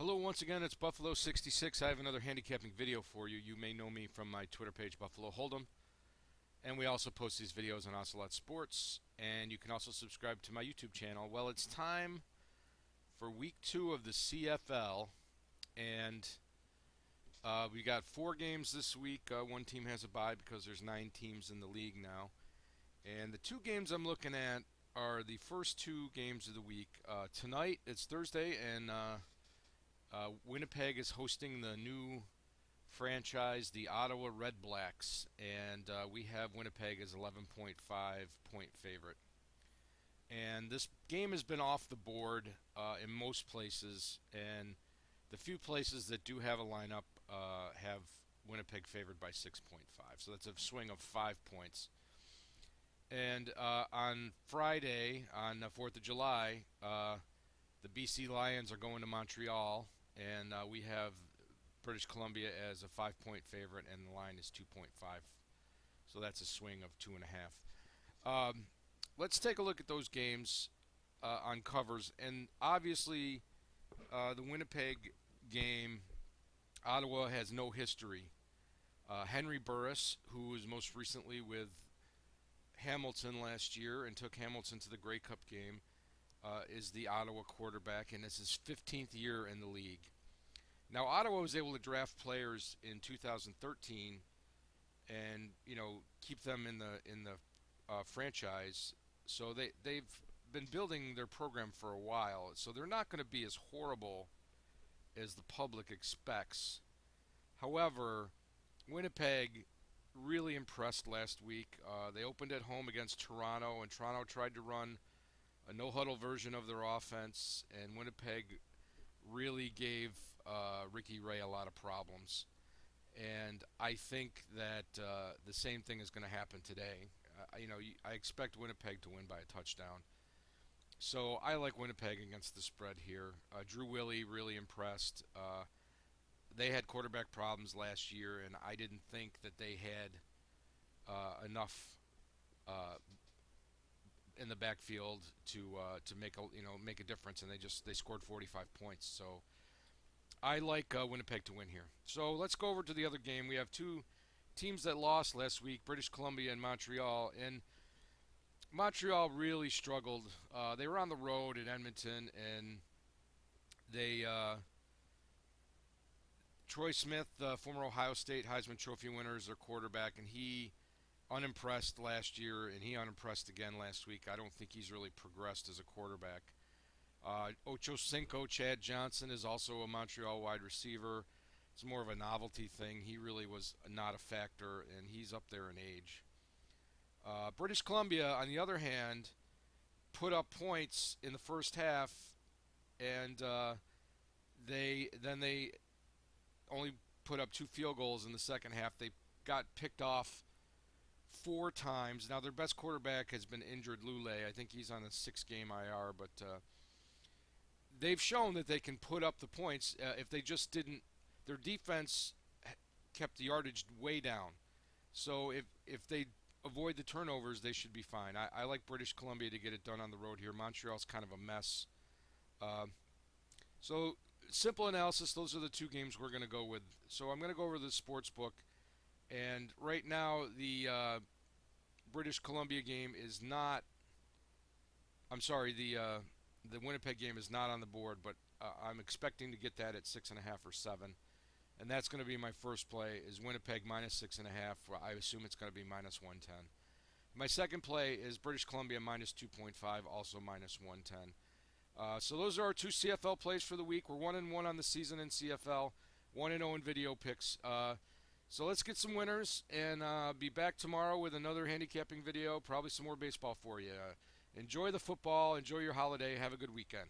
Hello once again, it's Buffalo66. I have another handicapping video for you. You may know me from my Twitter page, Buffaloholdem. And we also post these videos on Ocelot Sports. And you can also subscribe to my YouTube channel. Well, it's time for week 2 of the CFL. And we got 4 games this week. One team has a bye because there's 9 teams in the league now. And the 2 games I'm looking at are the first 2 games of the week. Tonight, it's Thursday, and Winnipeg is hosting the new franchise, the Ottawa Red Blacks, and we have Winnipeg as 11.5 point favorite. And this game has been off the board in most places, and the few places that do have a lineup have Winnipeg favored by 6.5. So that's a swing of 5 points. And on Friday, on the 4th of July, the BC Lions are going to Montreal, and we have British Columbia as a 5-point favorite, and the line is 2.5. So that's a swing of 2.5. Let's take a look at those games on covers. And obviously, the Winnipeg game, Ottawa has no history. Henry Burris, who was most recently with Hamilton last year and took Hamilton to the Grey Cup game, is the Ottawa quarterback, and this is his 15th year in the league. Now, Ottawa was able to draft players in 2013 and keep them in the franchise. So they've been building their program for a while. So they're not going to be as horrible as the public expects. However, Winnipeg really impressed last week. They opened at home against Toronto, and Toronto tried to run a no-huddle version of their offense, and Winnipeg really gave Ricky Ray a lot of problems. And I think that the same thing is going to happen today. I expect Winnipeg to win by a touchdown. So I like Winnipeg against the spread here. Drew Willie really impressed. They had quarterback problems last year, and I didn't think that they had enough in the backfield to make a difference, and they scored 45 points. So I like Winnipeg to win here. So let's go over to the other game. We have 2 teams that lost last week, British Columbia and Montreal, and Montreal really struggled. They were on the road in Edmonton, and Troy Smith, the former Ohio State Heisman Trophy winner, is their quarterback, and he unimpressed last year, and he unimpressed again last week. I don't think he's really progressed as a quarterback. Ocho Cinco, Chad Johnson, is also a Montreal wide receiver. It's more of a novelty thing. He really was not a factor, and he's up there in age. British Columbia, on the other hand, put up points in the first half, and they only put up 2 field goals in the second half. They got picked off 4 times. Now, their best quarterback has been injured, Lule. I think he's on a 6-game IR, but they've shown that they can put up the points if they just didn't. Their defense kept the yardage way down. So if they avoid the turnovers, they should be fine. I like British Columbia to get it done on the road here. Montreal's kind of a mess. So simple analysis, those are the 2 games we're going to go with. So I'm going to go over the sports book. And right now, the British Columbia game is not. I'm sorry, the Winnipeg game is not on the board, but I'm expecting to get that at 6.5 or 7, and that's going to be my first play. Is Winnipeg minus 6.5? I assume it's going to be minus 110. My second play is British Columbia minus 2.5, also minus 110. So those are our 2 CFL plays for the week. We're 1-1 on the season in CFL, 1-0 in video picks. So let's get some winners, and be back tomorrow with another handicapping video, probably some more baseball for you. Enjoy the football, enjoy your holiday, have a good weekend.